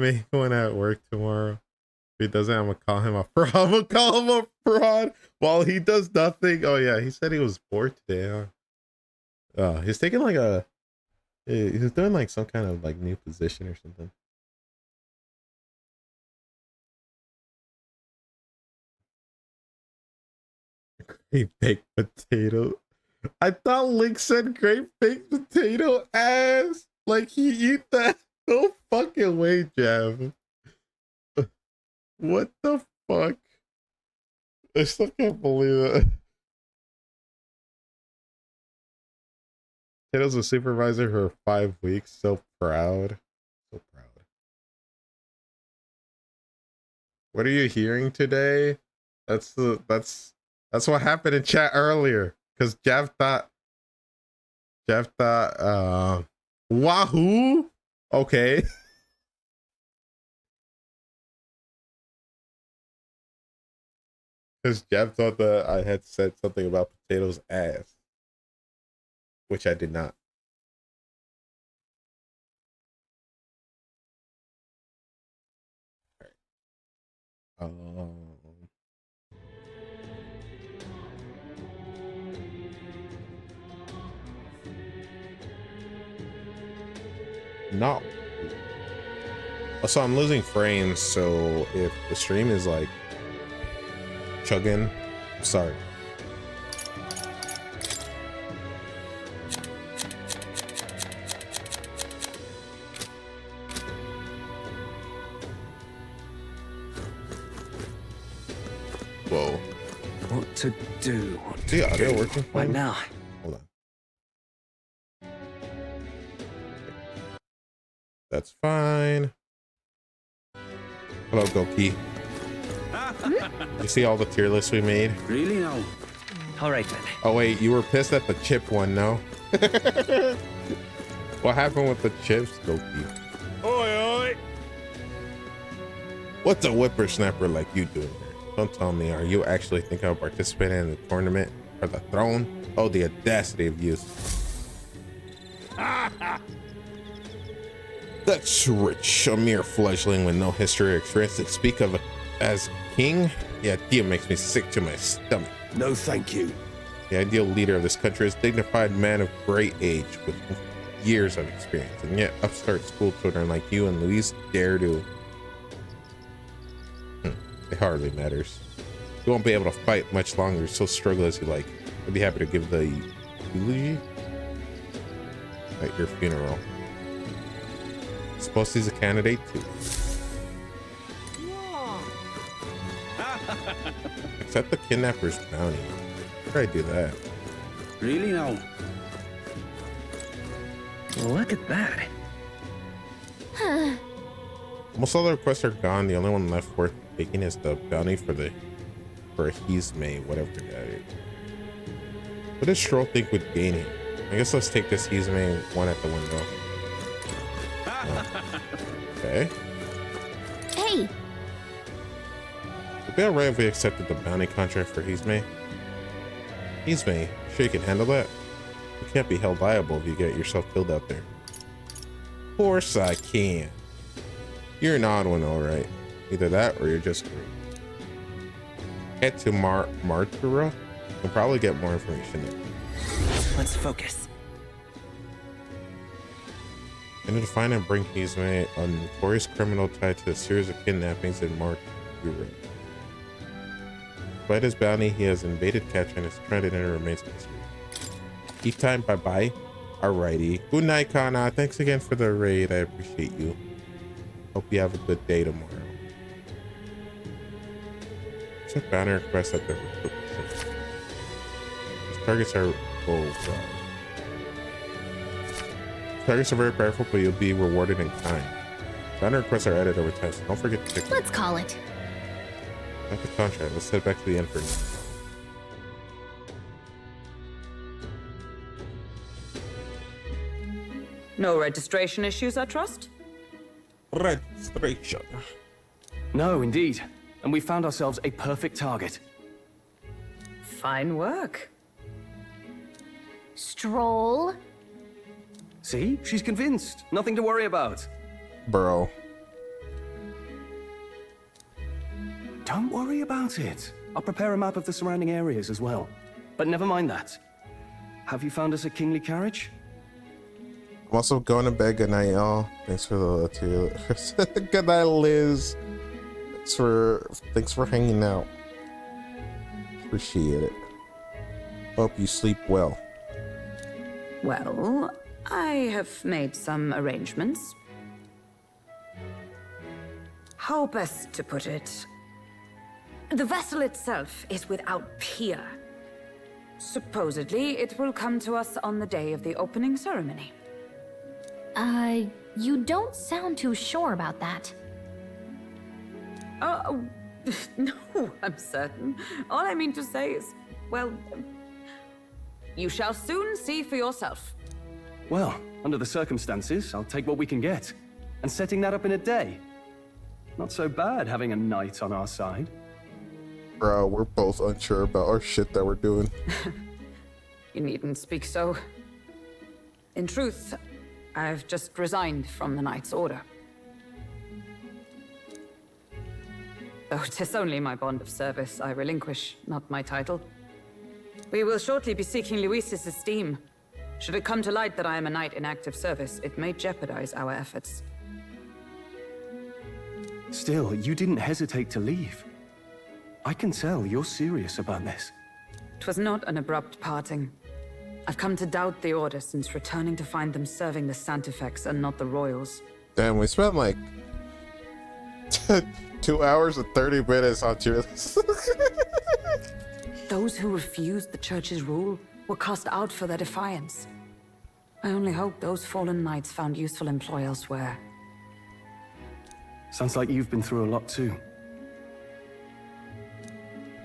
make one at work tomorrow. If he doesn't, I'm gonna call him a fraud. I'm gonna call him a fraud while he does nothing. Oh yeah, he said he was bored today, huh? He's taking like he's doing like some kind of like new position or something. Great baked potato. I thought Link said great baked potato ass. Like he eat that. No fucking way, Jav. What the fuck? I still can't believe it. Potato's a supervisor for 5 weeks. So proud. So proud. What are you hearing today? That's what happened in chat earlier. Because Jav thought Wahoo? Okay. Because Jav thought that I had said something about potatoes ass. Which I did not. All right. No. Also, I'm losing frames, so if the stream is like chugging, sorry. Whoa. What to do? Is the audio working? Right now. Hold on. That's fine. Hello, Goki. You see all the tier lists we made? Really? No. All right then. Oh wait, you were pissed at the chip one, no? What happened with the chips, Goki? Oi, oi. What's a whippersnapper like you doing here? Don't tell me, are you actually thinking of participating in the tournament for the throne? Oh, the audacity of you. That's rich. A mere fledgling with no history or experience to speak of as king? The idea makes me sick to my stomach. No, thank you. The ideal leader of this country is a dignified man of great age with years of experience, and yet upstart school children like you and Louise dare to. It hardly matters. You won't be able to fight much longer, so struggle as you like. I'd be happy to give the eulogy at your funeral. Suppose he's a candidate too. Accept the kidnapper's bounty. How did I do that? Really? No. Look at that. Most all the requests are gone. The only one left worth taking is the bounty for he's May, whatever the guy is. What does Stroll think would gain him? I guess let's take this he's May one at the window. Oh. Okay. Hey. Would it be alright if we accepted the bounty contract for he's May? He's May, sure you can handle that? You can't be held liable if you get yourself killed out there. Of course I can. You're an odd one, alright. Either that or you're just great. Head to Martura. You'll probably get more information there. Let's focus. I need to find and bring Hizme, a notorious criminal tied to a series of kidnappings in Martura. Despite his bounty, he has invaded Catch and is stranded and remains a mystery. Eat time, bye-bye. Alrighty. Good night, Kana. Thanks again for the raid. I appreciate you. Hope you have a good day tomorrow. Check banner request at the recruitment center. These targets are targets are very powerful, but you'll be rewarded in kind. Banner requests are added over time, so don't forget to check. Let's call it. Back to contract. Let's head back to the inn for now. No registration issues, I trust? Registration. No, indeed. And we found ourselves a perfect target. Fine work. Stroll. See? She's convinced. Nothing to worry about. Bro. don't worry about it. I'll prepare a map of the surrounding areas as well. But never mind that. Have you found us a kingly carriage? I'm also going to bed. Good night, y'all. Thanks for the good night, Liz. Thanks for hanging out. Appreciate it. Hope you sleep well. Well, I have made some arrangements. How best to put it? The vessel itself is without peer. Supposedly, it will come to us on the day of the opening ceremony. You don't sound too sure about that. Oh, no, I'm certain. All I mean to say is, well, you shall soon see for yourself. Well, under the circumstances, I'll take what we can get. And setting that up in a day. Not so bad having a knight on our side. Bro, we're both unsure about our shit that we're doing. You needn't speak so. In truth, I've just resigned from the Knight's Order. Though 'tis only my bond of service I relinquish, not my title. We will shortly be seeking Luis's esteem. Should it come to light that I am a knight in active service, it may jeopardize our efforts. Still, you didn't hesitate to leave. I can tell you're serious about this. 'Twas not an abrupt parting. I've come to doubt the Order since returning to find them serving the Santifex and not the Royals. Damn, we spent like 2 hours and 30 minutes on this. Those who refused the Church's rule were cast out for their defiance. I only hope those fallen knights found useful employ elsewhere. Sounds like you've been through a lot too.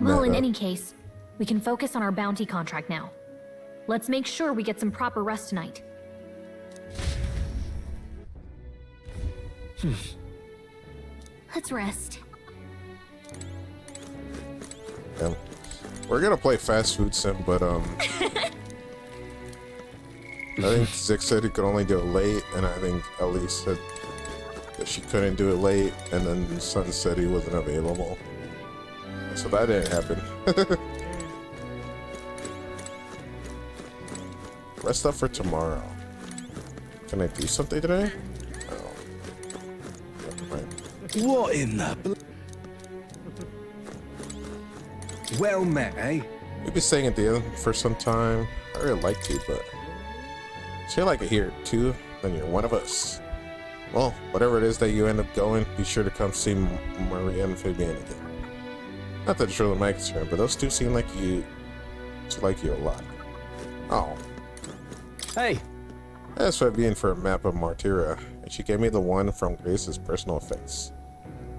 Well, in any case, we can focus on our bounty contract now. Let's make sure we get some proper rest tonight. Let's rest. We're gonna play fast food sim, but I think Zix said he could only do it late, and I think Elise said that she couldn't do it late, and then Sun said he wasn't available. So that didn't happen. Rest up for tomorrow. Can I do something today? Oh. Never mind. What in the Well met, eh? We'll be staying at the inn for some time. I really like to, but if you like it here too, then you're one of us. Well, whatever it is that you end up going, be sure to come see Maria and Fabian again. Not that it's really my concern, but those two seem like you a lot. Oh. Hey! I asked Fabian for a map of Martyra, and she gave me the one from Grace's personal effects.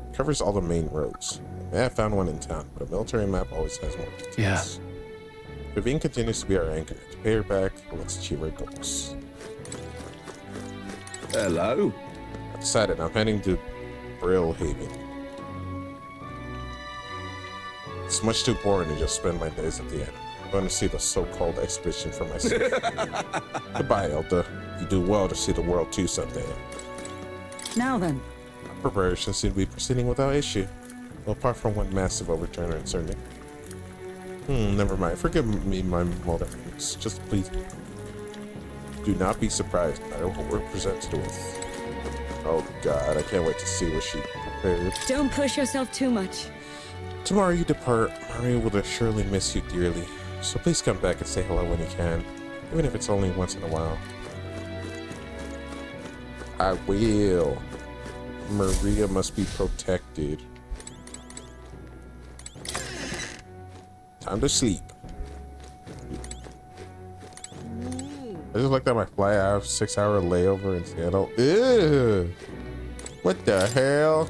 It covers all the main roads. I have found one in town, but a military map always has more details. Yeah. Fabian continues to be our anchor. To pay her back, let's achieve our goals. Hello. I decided I'm heading to Brill Haven. It's much too boring to just spend my days at the inn. I'm going to see the so-called exhibition for myself. Goodbye, Elda. You do well to see the world too someday. Now then. Preparations seem to be proceeding without issue. Well, apart from one massive overturner uncertainty. Never mind. Forgive me my mulderings. Just please do not be surprised no matter what we're presented with. Oh god, I can't wait to see what she prepared. Don't push yourself too much. Tomorrow you depart. Maria will surely miss you dearly. So please come back and say hello when you can. Even if it's only once in a while. I will. Maria must be protected. Time to sleep. I just looked at my flight. I have a 6-hour layover in Seattle. Ew. What the hell?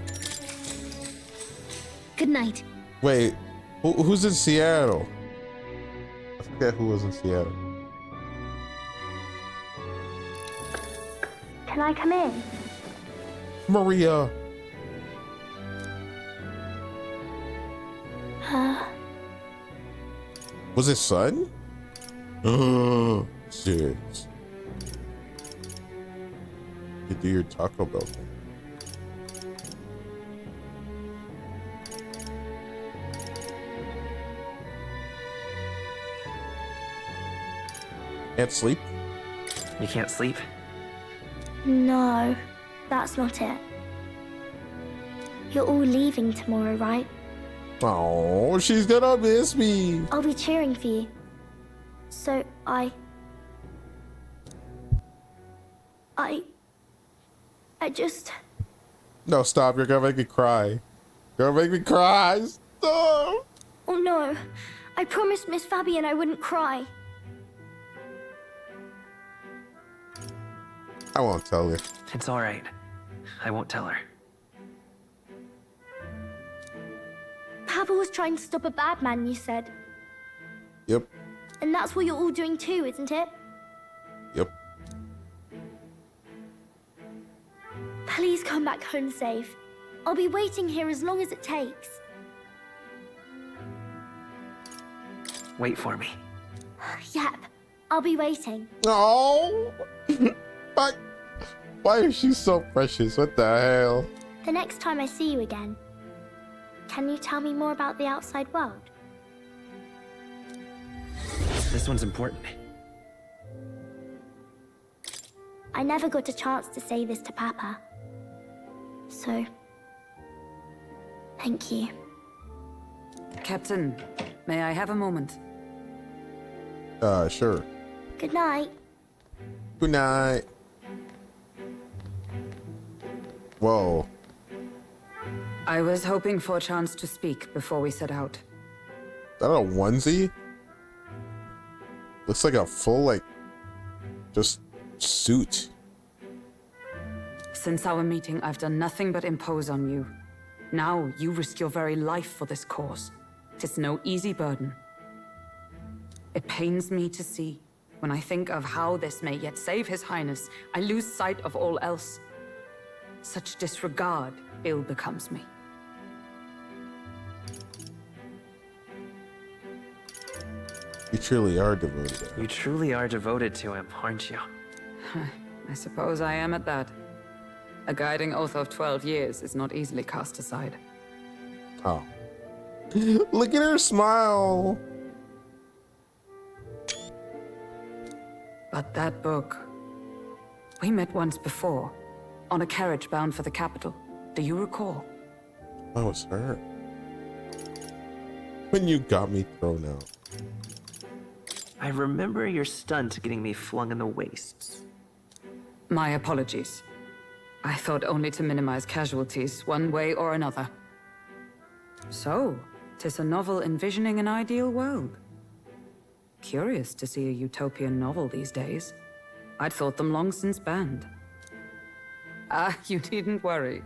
Good night. Wait, who's in Seattle? I forget who was in Seattle. Can I come in? Maria. Was it Sun? Oh, shit. You do your Taco Bell thing. Can't sleep? You can't sleep? No, that's not it. You're all leaving tomorrow, right? Oh, she's gonna miss me. I'll be cheering for you. So I just... No, stop. You're gonna make me cry. You're gonna make me cry. Stop. Oh no, I promised Miss Fabian I wouldn't cry. I won't tell you. It's all right. I won't tell her. Papa was trying to stop a bad man, you said. Yep. And that's what you're all doing too, isn't it? Yep. Please come back home safe. I'll be waiting here as long as it takes. Wait for me. Yep, I'll be waiting. Oh. Why is she so precious? What the hell? The next time I see you again, can you tell me more about the outside world? This one's important. I never got a chance to say this to Papa. So, thank you. Captain, may I have a moment? Sure. Good night. Good night. Whoa. I was hoping for a chance to speak before we set out. Is that a onesie? Looks like a full, like, just suit. Since our meeting, I've done nothing but impose on you. Now you risk your very life for this cause. 'Tis no easy burden. It pains me to see. When I think of how this may yet save His Highness, I lose sight of all else. Such disregard ill becomes me. You truly are devoted. You truly are devoted to him, aren't you? I suppose I am at that. A guiding oath of 12 years is not easily cast aside. Oh. Look at her smile. But that book... We met once before, on a carriage bound for the capital. Do you recall? That was her. When you got me thrown out. I remember your stunt getting me flung in the wastes. My apologies. I thought only to minimize casualties, one way or another. So, 'tis a novel envisioning an ideal world. Curious to see a utopian novel these days. I'd thought them long since banned. Ah, you needn't worry.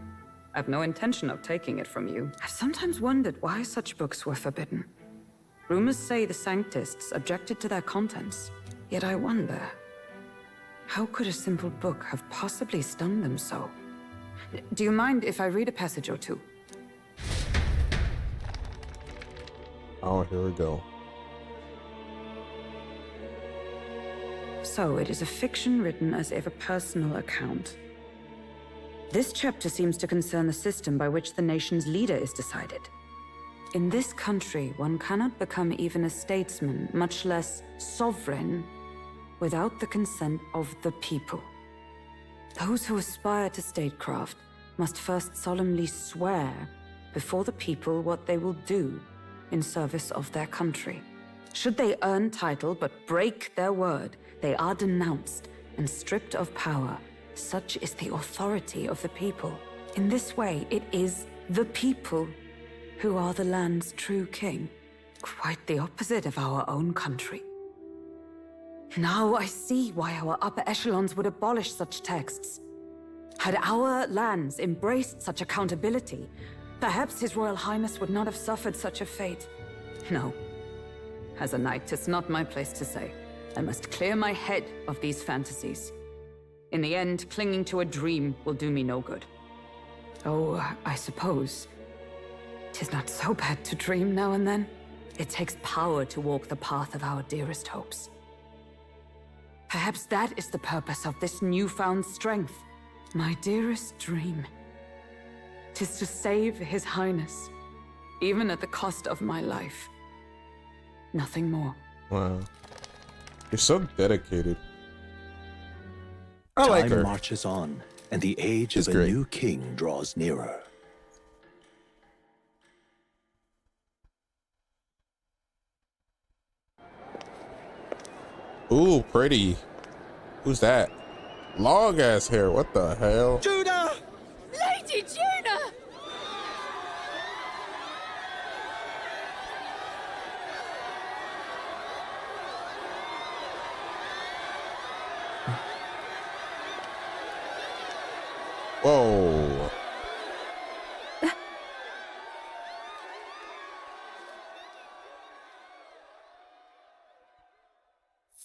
I've no intention of taking it from you. I've sometimes wondered why such books were forbidden. Rumors say the Sanctists objected to their contents. Yet I wonder, how could a simple book have possibly stunned them so? Do you mind if I read a passage or two? Oh, here we go. So, it is a fiction written as if a personal account. This chapter seems to concern the system by which the nation's leader is decided. In this country, one cannot become even a statesman, much less sovereign, without the consent of the people. Those who aspire to statecraft must first solemnly swear before the people what they will do in service of their country. Should they earn title but break their word, they are denounced and stripped of power. Such is the authority of the people. In this way, it is the people who are the land's true king. Quite the opposite of our own country. Now I see why our upper echelons would abolish such texts. Had our lands embraced such accountability, perhaps His Royal Highness would not have suffered such a fate. No. As a knight, 'tis not my place to say. I must clear my head of these fantasies. In the end, clinging to a dream will do me no good. Oh, I suppose 'tis not so bad to dream now and then. It takes power to walk the path of our dearest hopes. Perhaps that is the purpose of this newfound strength. My dearest dream. 'Tis to save His Highness, even at the cost of my life. Nothing more. Wow. You're so dedicated. I like Time her. marches on, and the age She's of a great. new king draws nearer. Ooh, pretty. Who's that? Long ass hair. What the hell? Judah! Lady Juna! Whoa.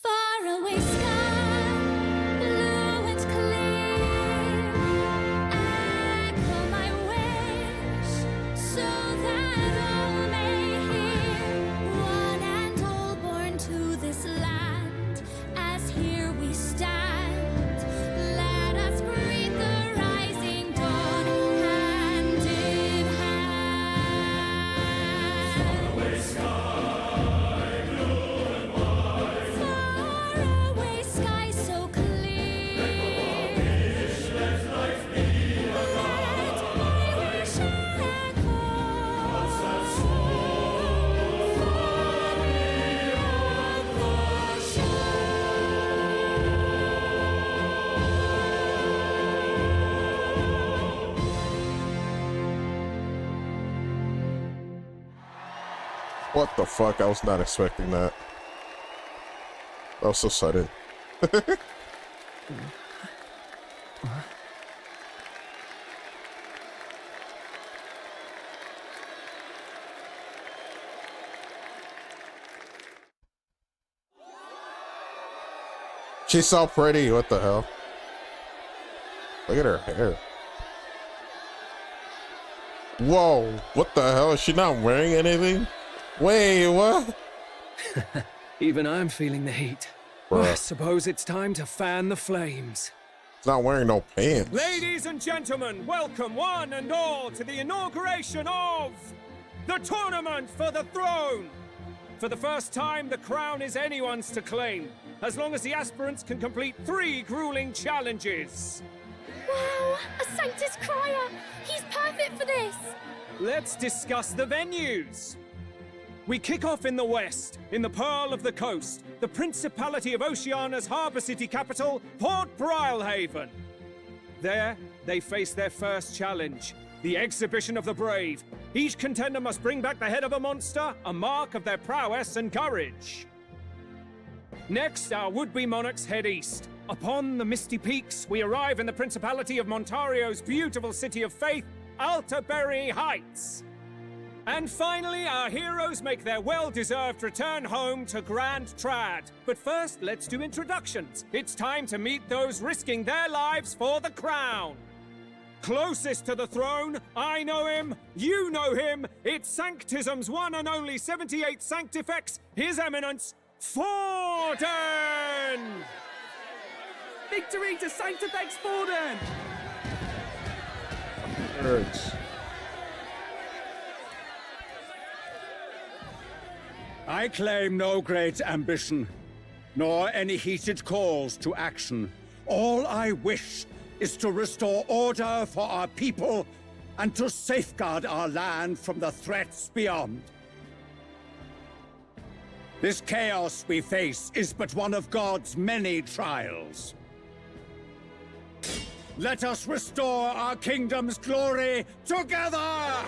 Far away sky, blue and clear. Echo my wish, so that all may hear. One and all born to this land, as here we stand. Let us greet the rising dawn, hand in hand. Far away sky so clear. Let my wish echo. Far beyond the What the fuck? I was not expecting that. That was so sudden. She's so pretty. What the hell? Look at her hair. Whoa. What the hell? Is she not wearing anything? Wait, what? Even I'm feeling the heat. Bruh. I suppose it's time to fan the flames. She's not wearing no pants. Ladies and gentlemen, welcome one and all to the inauguration of the Tournament for the Throne! For the first time, the crown is anyone's to claim, as long as the aspirants can complete 3 grueling challenges. Wow, a Sanctus Crier! He's perfect for this! Let's discuss the venues. We kick off in the west, in the Pearl of the Coast, the Principality of Oceania's harbour city capital, Port Brilehaven. There, they face their first challenge, the Exhibition of the Brave. Each contender must bring back the head of a monster, a mark of their prowess and courage. Next, our would-be monarchs head east. Upon the misty peaks, we arrive in the Principality of Montario's beautiful city of faith, Altaberry Heights. And finally, our heroes make their well-deserved return home to Grand Trad. But first, let's do introductions. It's time to meet those risking their lives for the crown. Closest to the throne, I know him, you know him. It's Sanctism's one and only 78th Sanctifex, His Eminence, Forden! Victory to Sanctifex Forden! Hurts. I claim no great ambition, nor any heated calls to action. All I wish is to restore order for our people and to safeguard our land from the threats beyond. This chaos we face is but one of God's many trials. Let us restore our kingdom's glory together!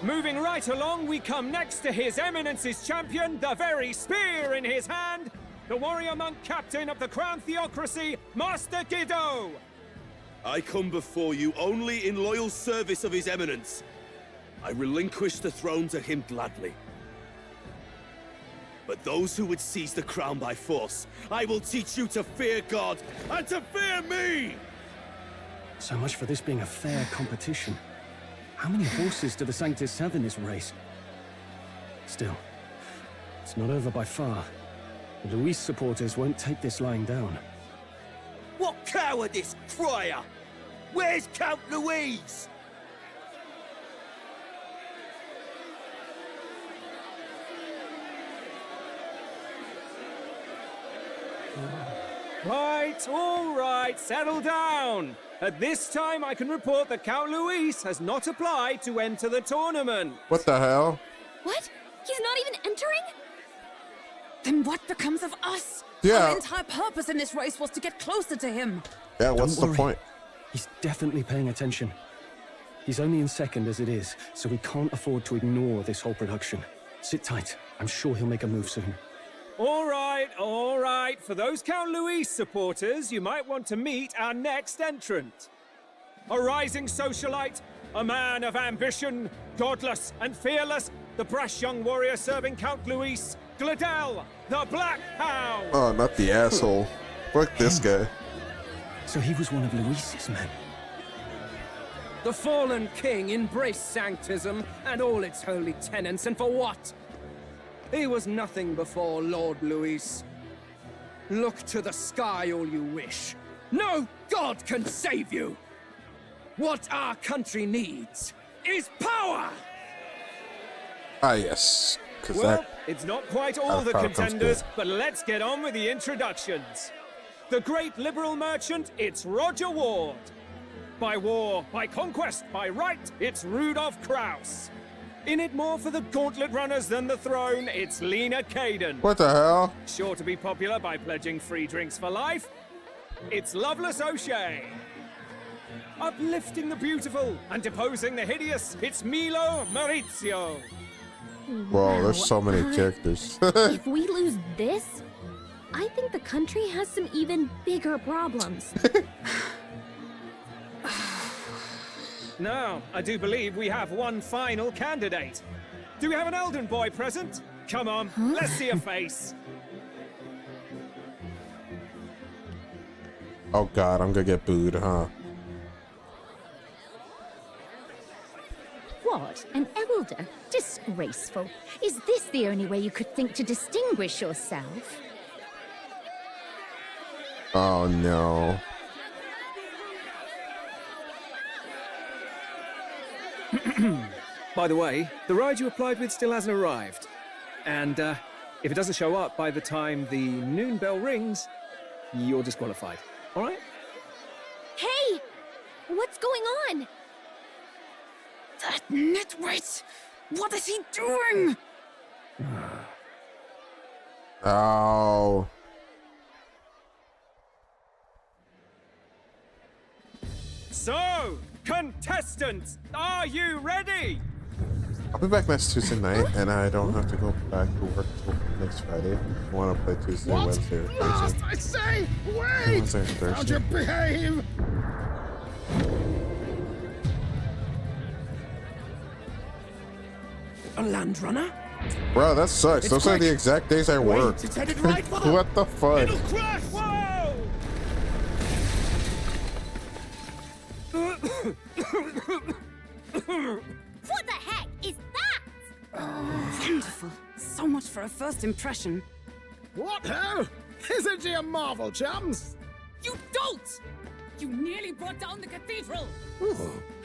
Moving right along, we come next to His Eminence's champion, the very spear in his hand, the warrior monk captain of the Crown Theocracy, Master Guido! I come before you only in loyal service of His Eminence. I relinquish the throne to him gladly. But those who would seize the crown by force, I will teach you to fear God and to fear me! So much for this being a fair competition. How many horses do the Sanctists have in this race? Still, it's not over by far. The Luis supporters won't take this lying down. What cowardice, Crier! Where's Count Louise? Right, all right, settle down. At this time, I can report that Count Luis has not applied to enter the tournament. What the hell? What? He's not even entering? Then what becomes of us? Yeah. Our entire purpose in this race was to get closer to him. Yeah, what's Don't the worry. point? He's definitely paying attention. He's only in second as it is, so we can't afford to ignore this whole production. Sit tight. I'm sure he'll make a move soon. All right, all right. For those Count Luis supporters, you might want to meet our next entrant. A rising socialite, a man of ambition, godless and fearless, the brash young warrior serving Count Luis, Gladel, the Black Hound. Oh, not the asshole. Fuck this guy. So he was one of Luis's men. The fallen king embraced sanctism and all its holy tenets, and for what? He was nothing before Lord Luis. Look to the sky all you wish. No god can save you! What our country needs is power! Ah, yes. Because Well, that... it's not quite all the power comes contenders, good. but let's get on with the introductions. The great liberal merchant, it's Roger Ward. By war, by conquest, by right, it's Rudolph Kraus. In it more for the gauntlet runners than the throne, it's Lena Caden. What the hell? Sure to be popular by pledging free drinks for life, it's Loveless O'Shea. Uplifting the beautiful and deposing the hideous, it's Milo Maurizio. Whoa, there's so many characters. If we lose this, I think the country has some even bigger problems. Now, I do believe we have one final candidate. Do we have an Elden boy present? Come on, let's see a face. Oh god, I'm gonna get booed, huh? What? An elder? Disgraceful. Is this the only way you could think to distinguish yourself? Oh no. By the way, the ride you applied with still hasn't arrived. And if it doesn't show up by the time the noon bell rings, you're disqualified. All right? Hey! What's going on? That nitwit! What is he doing? Oh. So, contestants, are you ready? I'll be back next Tuesday night, and I don't have to go back to work till next Friday. I want to play Tuesday, Wednesday, or Thursday. I say, wait! Wednesday or Thursday. How'd you behave? A land runner? Bro, that sucks. Those are the exact days I work. It's headed right for the... What the fuck? It'll crash! Whoa! What the heck is that? Wonderful. So much for a first impression. What ho? Isn't she a marvel, chums? You dolt! You nearly brought down the cathedral!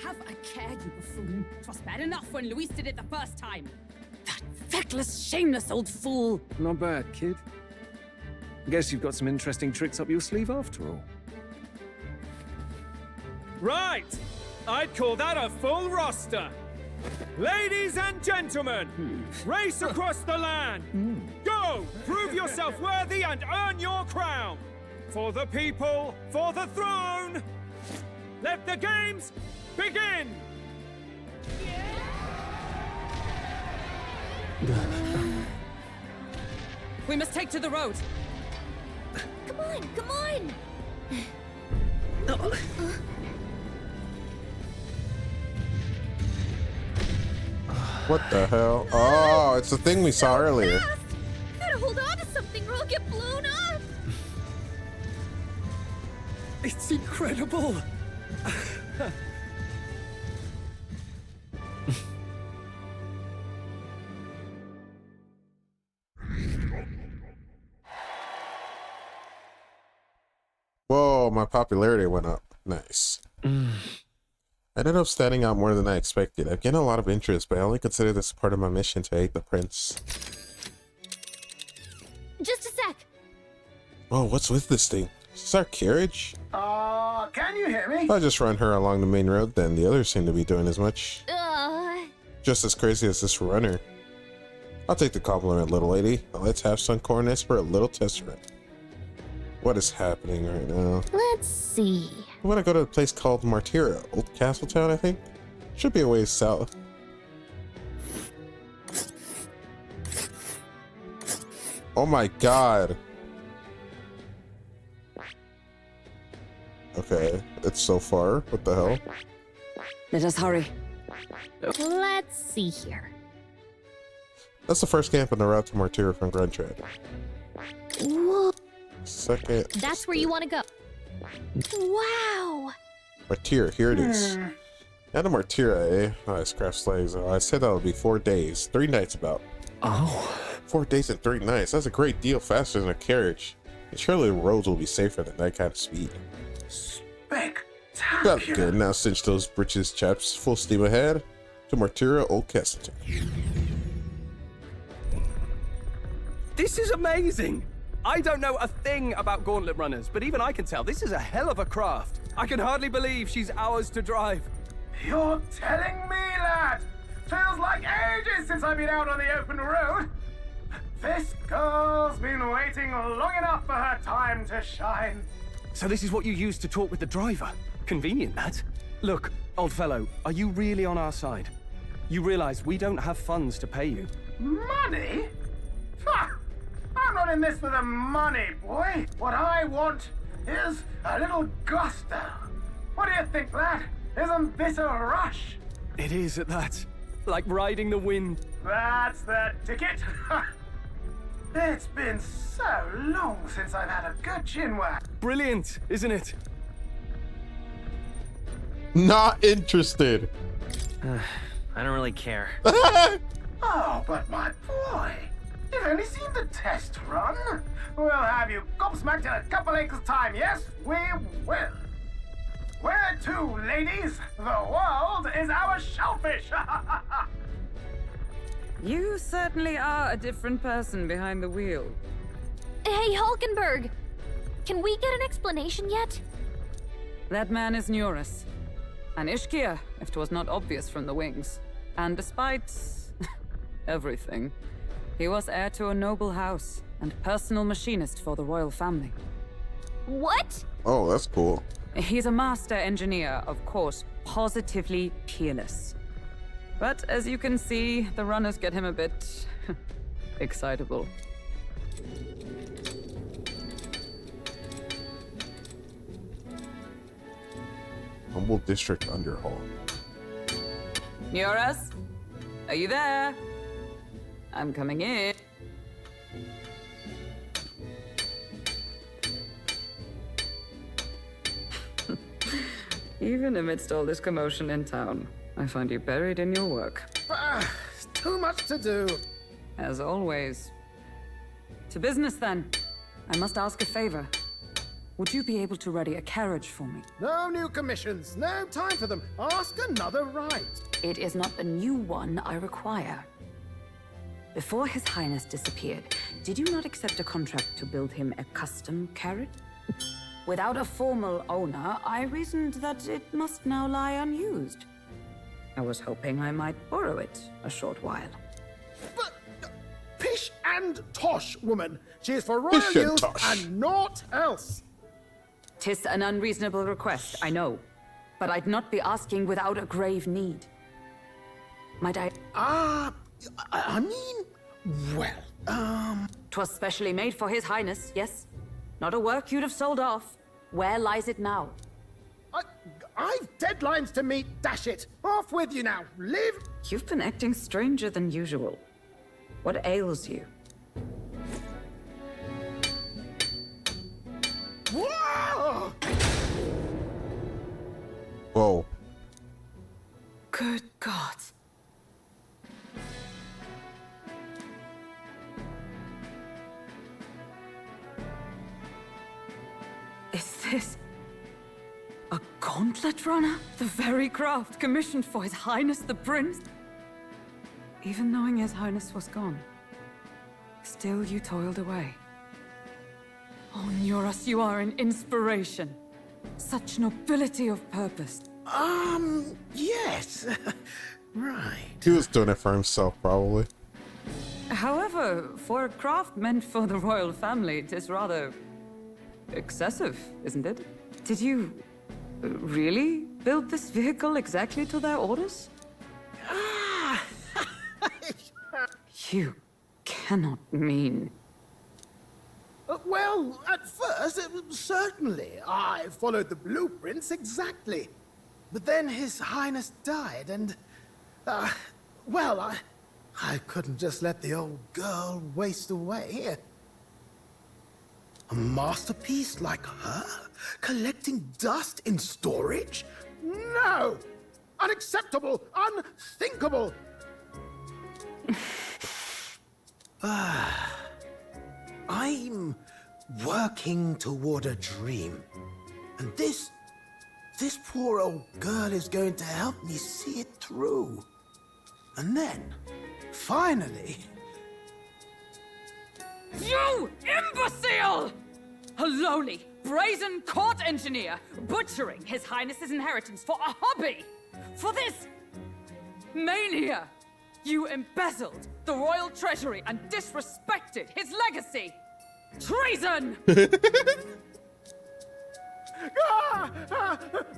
Have a care, you buffoon. 'Twas bad enough when Luis did it the first time. That feckless, shameless old fool! Not bad, kid. Guess you've got some interesting tricks up your sleeve after all. Right! I'd call that a full roster. Ladies and gentlemen, race across the land. Go! Prove yourself worthy and earn your crown. For the people, for the throne. Let the games begin! We must take to the road. Come on, come on! What the hell? Oh, it's the thing we saw earlier. Gotta hold on to something or I'll get blown up! It's incredible! Whoa, my popularity went up. Nice. I ended up standing out more than I expected. I've gained a lot of interest, but I only consider this part of my mission to aid the prince. Just a sec. Oh, what's with this thing? Is this our carriage? Can you hear me? If I just run her along the main road, then the others seem to be doing as much. Just as crazy as this runner. I'll take the compliment, little lady. Now let's have some cornets for a little test run. What is happening right now? Let's see. I want to go to a place called Martira, Old Castletown, I think. Should be a ways south. Oh my god. Okay, it's so far. What the hell? Let us hurry. Let's see here. That's the first camp on the route to Martira from Gruntrad. Whoa. Second. That's where you want to go. Wow. Martira, here it is. Now to Martira, eh? Oh, I scratched legs. Oh, I said that would be 4 days, 3 nights about. Oh. 4 days and 3 nights. That's a great deal faster than a carriage. And surely the roads will be safer than that kind of speed. That's good. Now cinch those britches, chaps. Full steam ahead to Martira, Old Castletown. This is amazing! I don't know a thing about gauntlet runners, but even I can tell this is a hell of a craft. I can hardly believe she's ours to drive. You're telling me, lad? Feels like ages since I've been out on the open road. This girl's been waiting long enough for her time to shine. So this is what you use to talk with the driver? Convenient, that. Look, old fellow, are you really on our side? You realize we don't have funds to pay you. Money? Ha! I'm not in this for the money, boy. What I want is a little gusto. What do you think, lad? Isn't this a rush? It is at that. Like riding the wind. That's the ticket. It's been so long since I've had a good chin whack. Brilliant, isn't it? Not interested. I don't really care. Oh, but my boy, you've only seen the test run. We'll have you gobsmacked in a couple acres' time, yes? We will. Where to, ladies? The world is our shellfish. You certainly are a different person behind the wheel. Hey, Hulkenberg! Can we get an explanation yet? That man is Neurus. An Ishkia, if 'twas not obvious from the wings. And despite everything, he was heir to a noble house and personal machinist for the royal family. What? Oh, that's cool. He's a master engineer, of course, positively peerless. But as you can see, the runners get him a bit excitable. Humble District Underhaul. Neurus? Are you there? I'm coming in. Even amidst all this commotion in town, I find you buried in your work. It's too much to do. As always. To business, then. I must ask a favor. Would you be able to ready a carriage for me? No new commissions. No time for them. Ask another right. It is not a new one I require. Before His Highness disappeared, did you not accept a contract to build him a custom carriage? Without a formal owner, I reasoned that it must now lie unused. I was hoping I might borrow it a short while. But pish and tosh, woman. She is for royal use and naught else. 'Tis an unreasonable request, I know. But I'd not be asking without a grave need. Might I... I mean, well, 'Twas specially made for His Highness, yes? Not a work you'd have sold off. Where lies it now? I've deadlines to meet, dash it. Off with you now. Live. You've been acting stranger than usual. What ails you? Whoa! Whoa. Good God. Is this a gauntlet runner? The very craft commissioned for His Highness the Prince? Even knowing His Highness was gone, still you toiled away. Oh, Neuros, you are an inspiration. Such nobility of purpose. Yes. Right. He was doing it for himself, probably. However, for a craft meant for the royal family, it is rather excessive, isn't it? Did you really build this vehicle exactly to their orders? You cannot mean... Well, at first, certainly. I followed the blueprints exactly. But then His Highness died, and... well, I couldn't just let the old girl waste away. A masterpiece like her? Collecting dust in storage? No! Unacceptable! Unthinkable! I'm working toward a dream. And this poor old girl is going to help me see it through. And then, finally... You imbecile! A lowly, brazen court engineer butchering His Highness's inheritance for a hobby! For this mania! You embezzled the royal treasury and disrespected his legacy! Treason!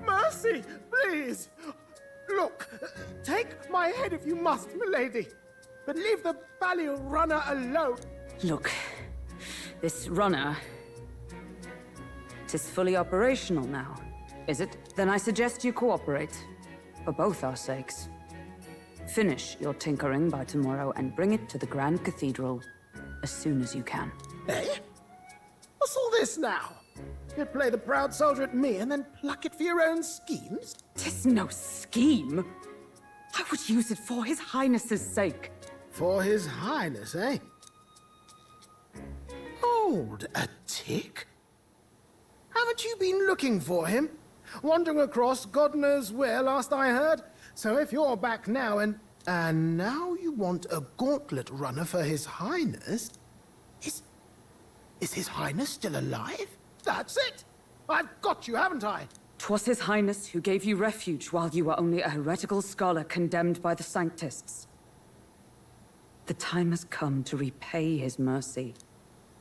Mercy, please! Look, take my head if you must, milady. But leave the Balliol runner alone. Look, this runner... it is fully operational now, is it? Then I suggest you cooperate, for both our sakes. Finish your tinkering by tomorrow and bring it to the Grand Cathedral as soon as you can. Eh? What's all this now? You play the proud soldier at me and then pluck it for your own schemes? 'Tis no scheme. I would use it for His Highness's sake. For His Highness, eh? Hold a tick. Haven't you been looking for him? Wandering across God knows where, last I heard. So if you're back now and now you want a gauntlet runner for His Highness? Is His Highness still alive? That's it! I've got you, haven't I? 'Twas His Highness who gave you refuge while you were only a heretical scholar condemned by the Sanctists. The time has come to repay his mercy.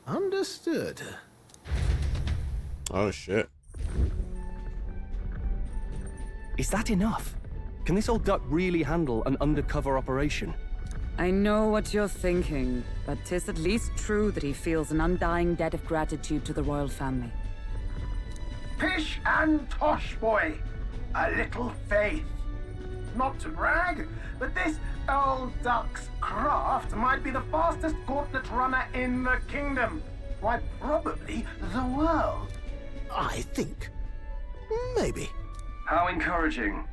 Understood. Oh, shit. Is that enough? Can this old duck really handle an undercover operation? I know what you're thinking, but 'tis at least true that he feels an undying debt of gratitude to the royal family. Pish and tosh, boy. A little faith. Not to brag, but this old duck's craft might be the fastest gauntlet runner in the kingdom. Why, probably the world. I think. Maybe. How encouraging.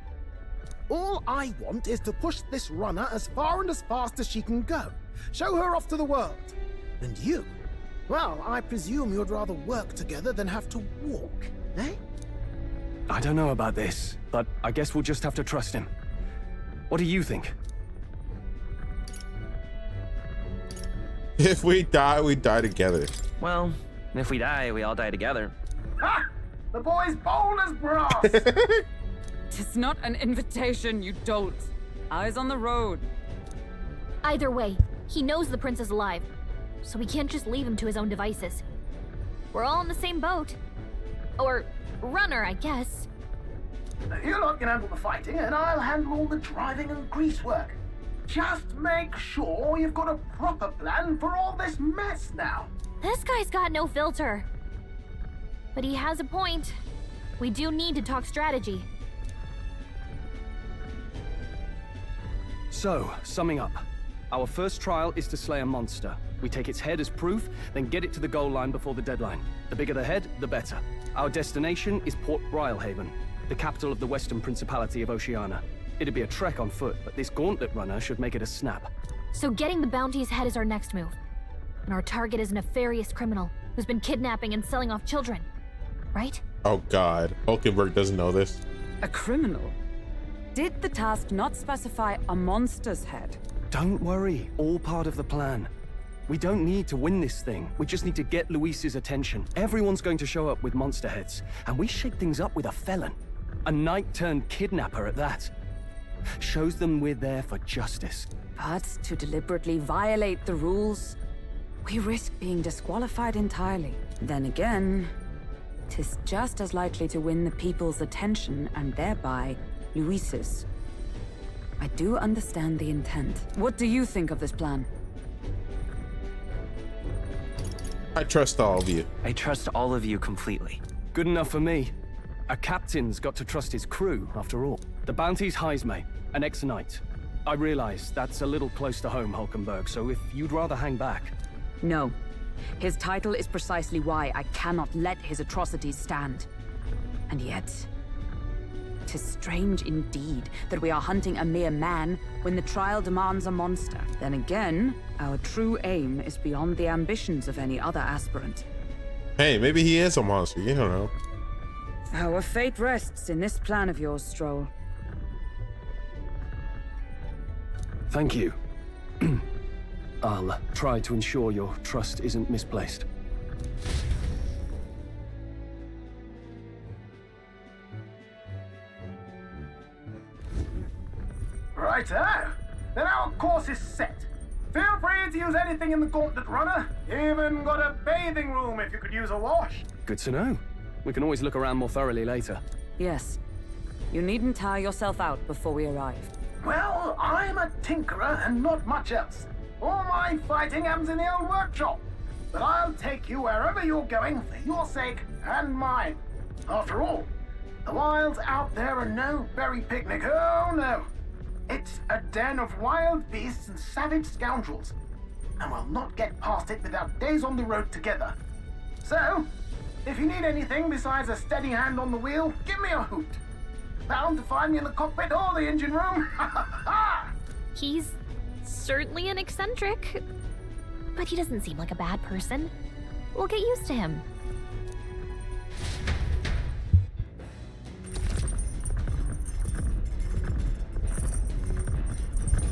All I want is to push this runner as far and as fast as she can go. Show her off to the world. And you? Well, I presume you'd rather work together than have to walk, eh? I don't know about this, but I guess we'll just have to trust him. What do you think? If we die, we die together. Well, if we die, we all die together. Ha! The boy's bold as brass! 'Tis not an invitation, you dolt. Eyes on the road. Either way, he knows the prince is alive, so we can't just leave him to his own devices. We're all in the same boat. Or runner, I guess. You lot can handle the fighting, and I'll handle all the driving and greasework. Just make sure you've got a proper plan for all this mess now. This guy's got no filter. But he has a point. We do need to talk strategy. So, summing up. Our first trial is to slay a monster. We take its head as proof, then get it to the goal line before the deadline. The bigger the head, the better. Our destination is Port Brilhaven, the capital of the Western Principality of Oceania. It'd be a trek on foot, but this gauntlet runner should make it a snap. So getting the bounty's head is our next move. And our target is a nefarious criminal who's been kidnapping and selling off children. Right? Oh god, Hulkenberg doesn't know this. A criminal? Did the task not specify a monster's head? Don't worry, all part of the plan. We don't need to win this thing. We just need to get Luis's attention. Everyone's going to show up with monster heads, and we shake things up with a felon. A knight-turned-kidnapper at that. Shows them we're there for justice. But to deliberately violate the rules, we risk being disqualified entirely. Then again, 'tis just as likely to win the people's attention and thereby Luis's. I do understand the intent. What do you think of this plan? I trust all of you. I trust all of you completely. Good enough for me. A captain's got to trust his crew, after all. The bounty's Heisme, an ex-knight. I realize that's a little close to home, Hulkenberg, so if you'd rather hang back... No. His title is precisely why I cannot let his atrocities stand. And yet... 'tis strange indeed that we are hunting a mere man when the trial demands a monster. Then again, our true aim is beyond the ambitions of any other aspirant. Hey, maybe he is a monster, you don't know. Our fate rests in this plan of yours, Stroll. Thank you. I'll try to ensure your trust isn't misplaced. Righto. Then our course is set. Feel free to use anything in the Gauntlet Runner. Even got a bathing room if you could use a wash. Good to know. We can always look around more thoroughly later. Yes. You needn't tire yourself out before we arrive. Well, I'm a tinkerer and not much else. All my fighting happens in the old workshop. But I'll take you wherever you're going for your sake and mine. After all, the wilds out there are no berry picnic. Oh no. It's a den of wild beasts and savage scoundrels. And we'll not get past it without days on the road together. So, if you need anything besides a steady hand on the wheel, give me a hoot. Bound to find me in the cockpit or the engine room. He's certainly an eccentric, but he doesn't seem like a bad person. We'll get used to him.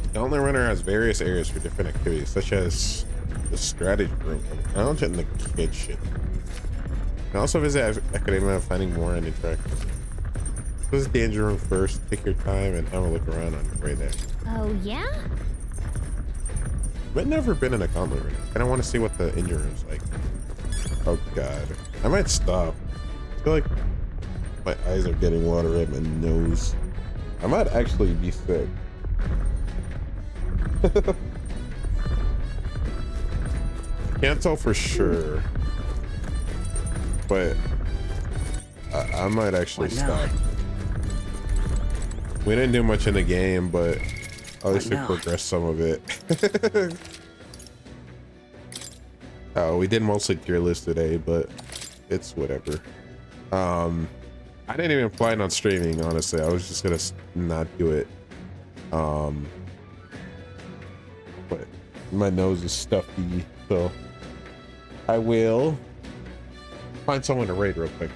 The Gauntlet Runner has various areas for different activities, such as the strategy room, a lounge, and the kitchen. You can also visit Academia, finding more and interacting. Visit the engine room first, take your time, and have a look around on your way there. Oh, yeah? I've never been in a Gauntlet Runner. I kind of want to see what the engine room's like. Oh god. I might stop. I feel like my eyes are getting watery at my nose. I might actually be sick. Can't tell for sure, but I might actually stop. We didn't do much in the game, but at least we progressed some of it. Oh, we did mostly tier list today, but it's whatever. I didn't even plan on streaming, honestly. I was just gonna not do it. But my nose is stuffy, so I will find someone to raid real quick.